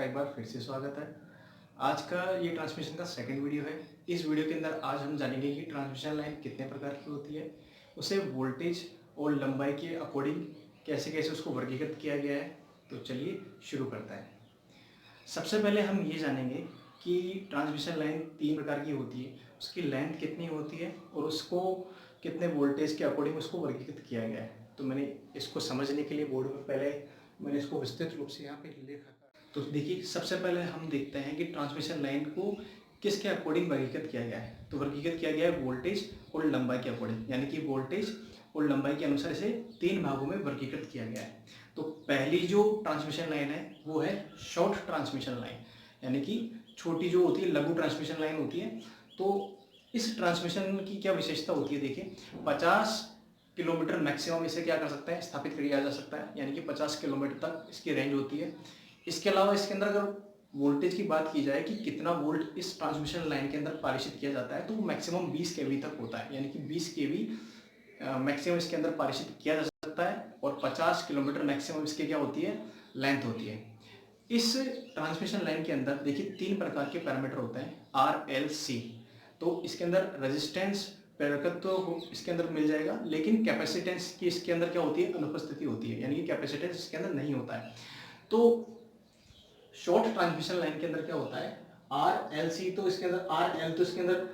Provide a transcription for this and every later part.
आपका एक बार फिर से स्वागत है। आज का ये ट्रांसमिशन का सेकंड वीडियो है। इस वीडियो के अंदर आज हम जानेंगे कि ट्रांसमिशन लाइन कितने प्रकार की होती है, उसे वोल्टेज और लंबाई के अकॉर्डिंग कैसे कैसे उसको वर्गीकृत किया गया है। तो चलिए शुरू करते हैं। सबसे पहले हम ये जानेंगे कि ट्रांसमिशन लाइन 3 प्रकार की होती है, उसकी लेंथ कितनी होती है और उसको कितने वोल्टेज के अकॉर्डिंग उसको वर्गीकृत किया गया है। तो मैंने इसको समझने के लिए बोर्ड में पहले मैंने इसको विस्तृत रूप से यहाँ पे लिखा। तो देखिए, सबसे पहले हम देखते हैं कि ट्रांसमिशन लाइन को किसके अकॉर्डिंग वर्गीकृत किया गया है। तो वर्गीकृत किया गया है वोल्टेज और लंबाई के अकॉर्डिंग, यानी कि वोल्टेज और लंबाई के अनुसार इसे 3 भागों में वर्गीकृत किया गया है। तो पहली जो ट्रांसमिशन लाइन है वो है शॉर्ट ट्रांसमिशन लाइन, यानी कि छोटी जो होती है लघु ट्रांसमिशन लाइन होती है। तो इस ट्रांसमिशन की क्या विशेषता होती है, देखिए 50 किलोमीटर मैक्सिमम इसे क्या कर सकता है, स्थापित किया जा सकता है, यानी कि 50 किलोमीटर तक इसकी रेंज होती है। इसके अलावा इसके अंदर अगर वोल्टेज की बात की जाए कि कितना वोल्ट इस ट्रांसमिशन लाइन के अंदर पारित किया जाता है, तो वो मैक्सिमम 20 केवी तक होता है, यानी कि 20 केवी मैक्सिमम इसके अंदर पारित किया जा सकता है। और 50 किलोमीटर मैक्सिमम इसकी क्या होती है, लेंथ होती है। इस ट्रांसमिशन लाइन के अंदर देखिए 3 प्रकार के पैरामीटर होते हैं, आर एल सी। तो इसके अंदर रेजिस्टेंस प्रेरकत्व तो इसके अंदर मिल जाएगा, लेकिन कैपेसिटेंस की इसके अंदर क्या होती है, अनुपस्थिति होती है, यानी कि कैपेसिटेंस इसके अंदर नहीं होता है। तो शॉर्ट ट्रांसमिशन लाइन के अंदर क्या होता है, आर एल सी, तो इसके अंदर आर एल तो इसके अंदर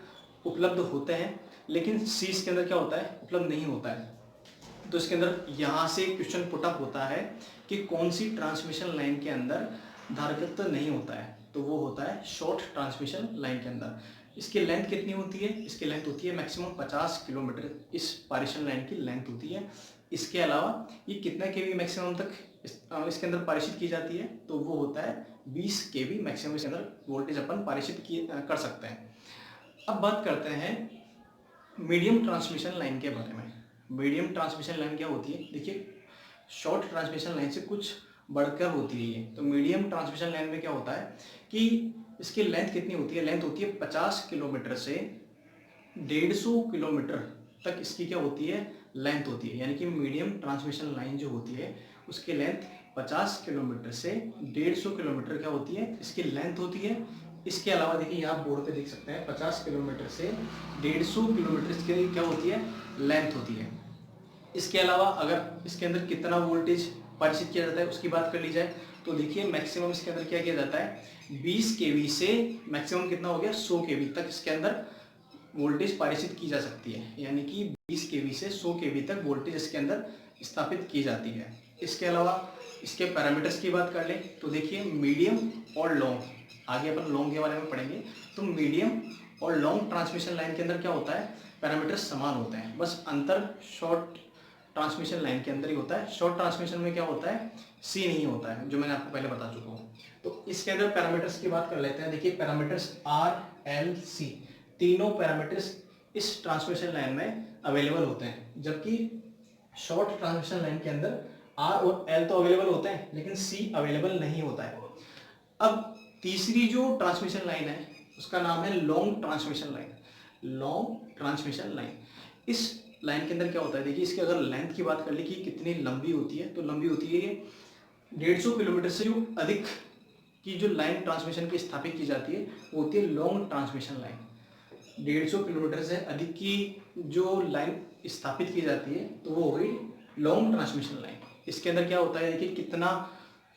उपलब्ध होते हैं, लेकिन सी इसके अंदर क्या होता है, उपलब्ध नहीं होता है। तो इसके अंदर यहाँ से क्वेश्चन पुटअप होता है कि कौन सी ट्रांसमिशन लाइन के अंदर धारकत्व नहीं होता है, तो वो होता है शॉर्ट ट्रांसमिशन लाइन के अंदर। इसकी लेंथ कितनी होती है, इसकी लेंथ होती है मैक्सिमम 50 किलोमीटर इस पारेषण लाइन की लेंथ होती है। इसके अलावा ये कितना केवी मैक्सिमम तक इसके अंदर पारित की जाती है, तो वो होता है 20 केवी मैक्सिमम इसके अंदर वोल्टेज अपन पारित कर सकते हैं। अब बात करते हैं मीडियम ट्रांसमिशन लाइन के बारे में। मीडियम ट्रांसमिशन लाइन क्या होती है, देखिए शॉर्ट ट्रांसमिशन लाइन से कुछ बढ़कर होती है ये। तो मीडियम ट्रांसमिशन लाइन में क्या होता है कि इसकी लेंथ कितनी होती है, लेंथ होती है 50 किलोमीटर से 150 किलोमीटर तक इसकी क्या होती है, लेंथ होती है। यानी कि मीडियम ट्रांसमिशन लाइन जो होती है उसकी लेंथ 50 किलोमीटर से 150 किलोमीटर क्या होती है, इसकी लेंथ होती है। इसके अलावा देखिए यहाँ बोर्ड पे देख सकते हैं 50 किलोमीटर से 150 किलोमीटर इसकी क्या होती है, लेंथ होती है। इसके अलावा अगर इसके अंदर कितना वोल्टेज पारित किया जाता है उसकी बात कर ली जाए, तो देखिए मैक्सिमम इसके अंदर क्या किया जाता है, 20 केवी से मैक्सिमम कितना हो गया, 100 केवी तक इसके अंदर वोल्टेज पारित की जा सकती है। यानी कि 20 केवी से 100 केवी तक वोल्टेज इसके अंदर स्थापित की जाती है। इसके अलावा इसके पैरामीटर्स की बात कर लें तो देखिए मीडियम और लॉन्ग, आगे अपन लॉन्ग के बारे में पढ़ेंगे। तो मीडियम और लॉन्ग ट्रांसमिशन लाइन के अंदर क्या होता है, पैरामीटर्स समान होते हैं, बस अंतर शॉर्ट ट्रांसमिशन लाइन के अंदर ही होता है। शॉर्ट ट्रांसमिशन में क्या होता है, सी नहीं होता है, जो मैंने आपको पहले बता चुका हूँ। तो इसके अंदर पैरामीटर्स की बात कर लेते हैं। देखिए पैरामीटर्स आर एल सी, तीनों पैरामीटर्स इस ट्रांसमिशन लाइन में अवेलेबल होते हैं, जबकि शॉर्ट ट्रांसमिशन लाइन के अंदर आर और एल तो अवेलेबल होते हैं, लेकिन सी अवेलेबल नहीं होता है। अब तीसरी जो ट्रांसमिशन लाइन है उसका नाम है long transmission line. Long transmission line, इस लाइन के अंदर क्या होता है, देखिए इसकी अगर लेंथ की बात कर ली कि कितनी लंबी होती है, तो लंबी होती है ये 150 किलोमीटर से जो अधिक की जो लाइन ट्रांसमिशन की स्थापित की जाती है वो होती है लॉन्ग ट्रांसमिशन लाइन। 150 किलोमीटर से अधिक की जो लाइन स्थापित की जाती है तो वो हो गई लॉन्ग ट्रांसमिशन लाइन। इसके अंदर क्या होता है, देखिए कितना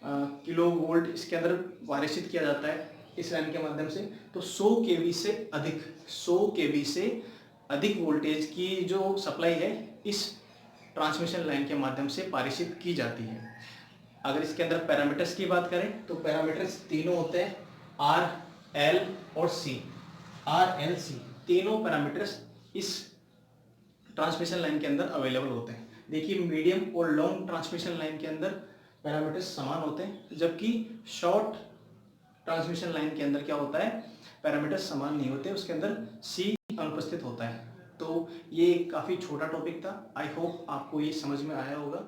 किलो वोल्ट इसके अंदर पारित किया जाता है इस लाइन के माध्यम से, तो 100 केवी से अधिक, 100 केवी से अधिक वोल्टेज की जो सप्लाई है इस ट्रांसमिशन लाइन के माध्यम से पारित की जाती है। अगर इसके अंदर पैरामीटर्स की बात करें तो पैरामीटर्स तीनों होते हैं, आर एल और सी। आर एल सी तीनों पैरामीटर्स इस ट्रांसमिशन लाइन के अंदर अवेलेबल होते हैं। देखिए मीडियम और लॉन्ग ट्रांसमिशन लाइन के अंदर पैरामीटर्स समान होते हैं, जबकि शॉर्ट ट्रांसमिशन लाइन के अंदर क्या होता है, पैरामीटर्स समान नहीं होते, उसके अंदर सी अनुपस्थित होता है। तो ये काफ़ी छोटा टॉपिक था, आई होप आपको ये समझ में आया होगा।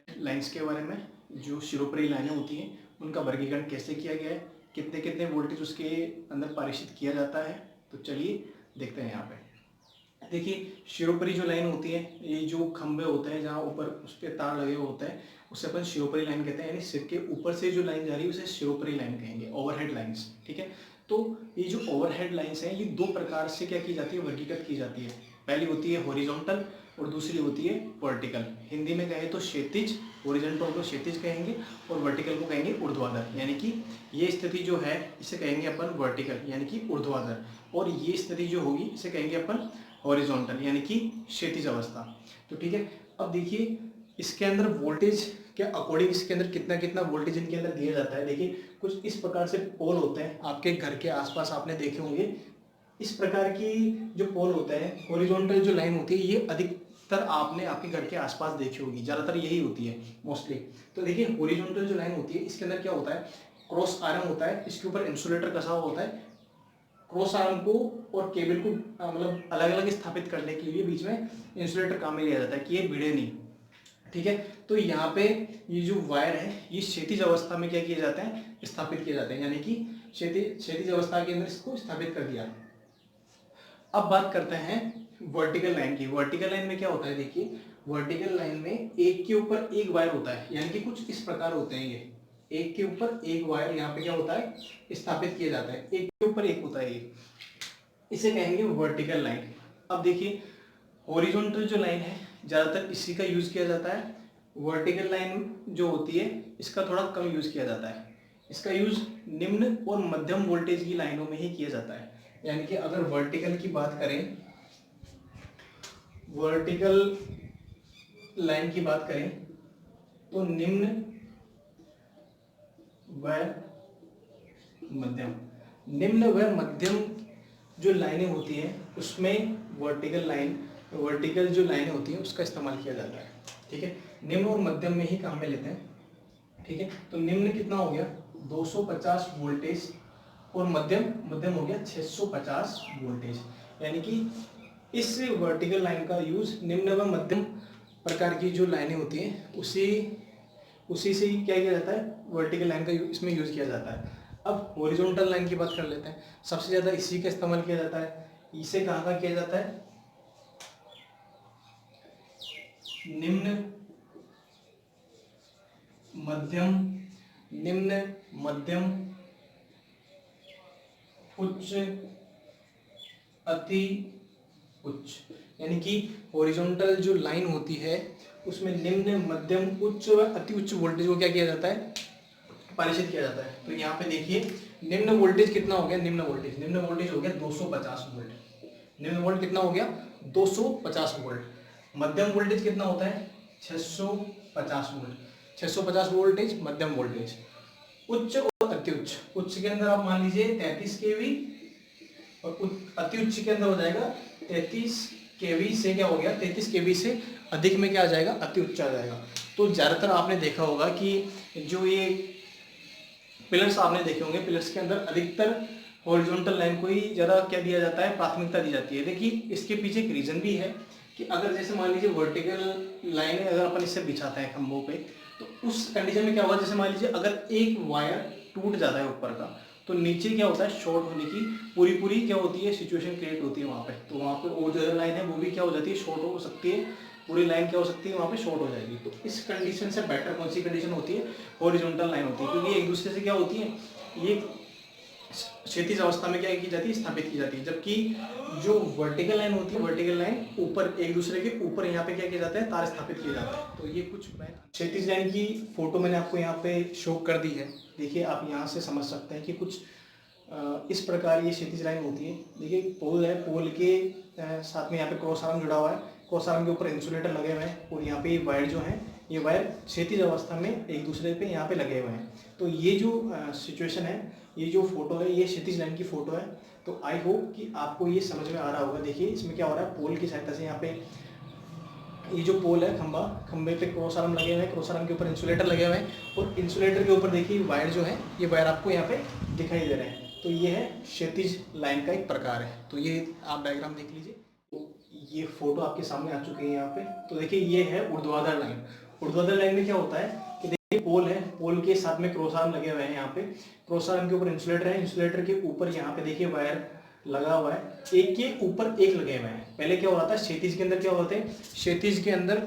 लाइंस के बारे में, जो शिरोपरी लाइनें होती हैं उनका वर्गीकरण कैसे किया गया है, कितने कितने वोल्टेज उसके अंदर पारित किया जाता है। तो चलिए देखते हैं यहाँ पे। देखिए शिरोपरी जो लाइन होती है, ये जो खंभे होते हैं जहाँ ऊपर उस पर तार लगे हुए होते हैं, उसे अपन शिरोपरी लाइन कहते हैं। यानी सिर के ऊपर से जो लाइन जा रही है उसे शिरोपरी लाइन कहेंगे, ओवरहेड लाइंस। ठीक है, तो ये जो ओवरहेड लाइंस हैं ये दो प्रकार से क्या की जाती है, वर्गीकृत की जाती है। पहली होती है हॉरिजॉन्टल और दूसरी होती है वर्टिकल। हिंदी में कहें तो क्षैतिज, हॉरिजॉन्टल को क्षैतिज कहेंगे और वर्टिकल को कहेंगे ऊर्ध्वाधर। यानी कि ये स्थिति जो है इसे कहेंगे अपन वर्टिकल यानी कि ऊर्ध्वाधर, और ये स्थिति जो होगी इसे कहेंगे अपन हॉरिजॉन्टल यानी कि क्षैतिज अवस्था। तो ठीक है, अब देखिए इसके अंदर वोल्टेज के अकॉर्डिंग इसके अंदर कितना कितना वोल्टेज इनके अंदर दिया जाता है। देखिए कुछ इस प्रकार से पोल होते हैं, आपके घर के आसपास आपने देखे होंगे। इस प्रकार की जो पोल होते हैं, हॉरिजॉन्टल जो लाइन होती है ये अधिकतर आपने आपके घर के आसपास देखी होगी, ज़्यादातर यही होती है मोस्टली। तो देखिए हॉरिजॉन्टल जो लाइन होती है इसके अंदर क्या होता है, क्रॉस आर्म होता है, इसके ऊपर इंसुलेटर कसा हुआ होता है। क्रॉस आर्म को और केबल को मतलब अलग अलग स्थापित करने के लिए बीच में इंसुलेटर काम में लिया जाता है कि ये भिड़े नहीं। ठीक है, तो यहाँ पे ये जो वायर है ये क्षैतिज अवस्था में क्या किए जाते हैं, स्थापित किए जाते हैं। यानी कि क्षैतिज अवस्था के अंदर इसको स्थापित कर दिया। अब बात करते हैं वर्टिकल लाइन की। वर्टिकल लाइन में क्या होता है, देखिए वर्टिकल लाइन में एक के ऊपर एक वायर होता है, यानी कि कुछ इस प्रकार होते हैं। ये एक के ऊपर एक वायर यहाँ पे क्या होता है, स्थापित किया जाता है। एक के ऊपर एक होता है ये, इसे कहेंगे वर्टिकल लाइन। अब देखिए हॉरिजॉन्टल जो लाइन है ज़्यादातर इसी का यूज़ किया जाता है। वर्टिकल लाइन जो होती है इसका थोड़ा कम यूज़ किया जाता है। इसका यूज़ निम्न और मध्यम वोल्टेज की लाइनों में ही किया जाता है। यानी कि अगर वर्टिकल की बात करें, वर्टिकल लाइन की बात करें तो निम्न व मध्यम, निम्न व मध्यम जो लाइनें होती हैं उसमें वर्टिकल जो लाइनें होती हैं उसका इस्तेमाल किया जाता है। ठीक है, निम्न और मध्यम में ही काम में लेते हैं। ठीक है, तो निम्न कितना हो गया 250 वोल्टेज और मध्यम हो गया 650 वोल्टेज। यानी कि इस वर्टिकल लाइन का यूज निम्न व मध्यम प्रकार की जो लाइनें होती हैं उसी से ही क्या किया जाता है, वर्टिकल लाइन का इसमें यूज किया जाता है। अब हॉरिजॉन्टल लाइन की बात कर लेते हैं। सबसे ज्यादा इसी का इस्तेमाल किया जाता है। इसे कहाँ का किया जाता है, निम्न मध्यम उच्च अति उच्च। यानी कि हॉरिजॉन्टल जो लाइन होती है उसमें निम्न मध्यम उच्च व अति उच्च वोल्टेज को क्या किया जाता है, परिचित किया जाता है। तो यहाँ पे देखिए निम्न वोल्टेज कितना हो गया, निम्न वोल्टेज हो गया 250 वोल्ट। निम्न वोल्ट कितना हो गया 250 वोल्ट। मध्यम वोल्टेज कितना होता है 650 वोल्ट। 650 वोल्टेज मध्यम वोल्टेज। उच्च और अति उच्च, उच्च के अंदर आप मान लीजिए 33 केवी और अति उच्च के अंदर हो जाएगा 33 केवी से क्या हो गया, 33 केवी से अधिक में क्या आ जाएगा, अति उच्च आ जाएगा। तो ज़्यादातर आपने देखा होगा कि जो ये पिलर्स आपने देखे होंगे, पिलर्स के अंदर अधिकतर हॉरिजॉन्टल लाइन को ही ज़्यादा क्या दिया जाता है, प्राथमिकता दी जाती है। देखिए इसके पीछे एक रीज़न भी है कि अगर जैसे मान लीजिए वर्टिकल लाइन अगर अपन इससे बिछाते हैं खंभों पे, तो उस कंडीशन में क्या होगा, जैसे मान लीजिए अगर एक वायर टूट जाता है ऊपर का, तो नीचे क्या होता है, शॉर्ट होने की पूरी क्या होती है, सिचुएशन क्रिएट होती है वहाँ पे। तो वहाँ पे और जो लाइन है वो भी क्या हो जाती है, शॉर्ट हो सकती है, पूरी लाइन क्या हो सकती है वहाँ पे शॉर्ट हो जाएगी। तो इस कंडीशन से बेटर कौन सी कंडीशन होती है, हॉरिजॉन्टल लाइन होती है, क्योंकि एक दूसरे से क्या होती है, ये क्षैतिज अवस्था में क्या की जाती है, स्थापित की जाती है। जबकि जो वर्टिकल लाइन होती है, वर्टिकल लाइन ऊपर एक दूसरे के ऊपर यहाँ पे क्या किया जाता है, तार स्थापित किया जाता है। तो ये कुछ क्षैतिज लाइन की फोटो मैंने आपको यहाँ पे शो कर दी है। देखिए आप यहाँ से समझ सकते हैं कि कुछ इस प्रकार ये क्षैतिज लाइन होती है। देखिए पोल है, पोल के साथ में यहाँ पे क्रॉस आर्म जुड़ा हुआ है, क्रॉस आर्म के ऊपर इंसुलेटर लगे हुए हैं और यहाँ पे वायर जो है, ये वायर क्षैतिज अवस्था में एक दूसरे पे यहाँ पे लगे हुए हैं। तो ये जो सिचुएशन है, ये जो फोटो है, ये क्षैतिज लाइन की फोटो है। तो आई होप कि आपको ये समझ में आ रहा होगा। देखिए इसमें क्या हो रहा है, पोल की सहायता से यहाँ पे ये जो पोल है, खंबे पे क्रॉस आर्म लगे हुए हैं, क्रॉस आर्म के ऊपर इंसुलेटर लगे हुए हैं और इंसुलेटर के ऊपर देखिए वायर जो है, ये वायर आपको यहाँ पे दिखाई दे रहे हैं। तो ये है क्षैतिज लाइन का एक प्रकार है। तो ये आप डायग्राम देख लीजिए। तो ये फोटो आपके सामने आ चुकी है यहाँ पे। तो देखिए ये है ऊर्ध्वाधर लाइन। ऊर्ध्वाधर लाइन में क्या होता है कि देखिए पोल है, पोल के साथ में क्रॉस आर्म लगे हुए हैं, यहाँ पे क्रॉस आर्म के ऊपर इंसुलेटर है, इंसुलेटर के ऊपर यहाँ पे देखिए वायर लगा हुआ है, एक के ऊपर एक लगे हुए हैं। पहले क्या हो रहा था, क्षैतिज के अंदर क्या होते हैं, क्षैतिज के अंदर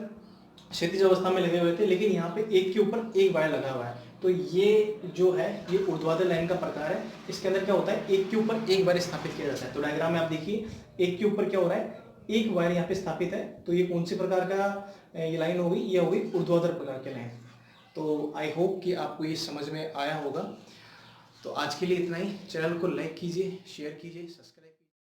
क्षैतिज अवस्था में लगे हुए थे, लेकिन यहाँ पे एक के ऊपर एक वायर लगा हुआ है। तो ये जो है ये ऊर्ध्वाधर लाइन का प्रकार है। इसके अंदर क्या होता है, एक के ऊपर एक वायर स्थापित किया जाता है। तो डायग्राम में आप देखिए, एक के ऊपर क्या हो रहा है, एक वायर यहाँ पे स्थापित है। तो ये कौन सी प्रकार का ये लाइन हो गई, ये हो गई ऊर्ध्वाधर प्रकार की लाइन। तो आई होप कि आपको ये समझ में आया होगा। तो आज के लिए इतना ही। चैनल को लाइक कीजिए, शेयर कीजिए, सब्सक्राइब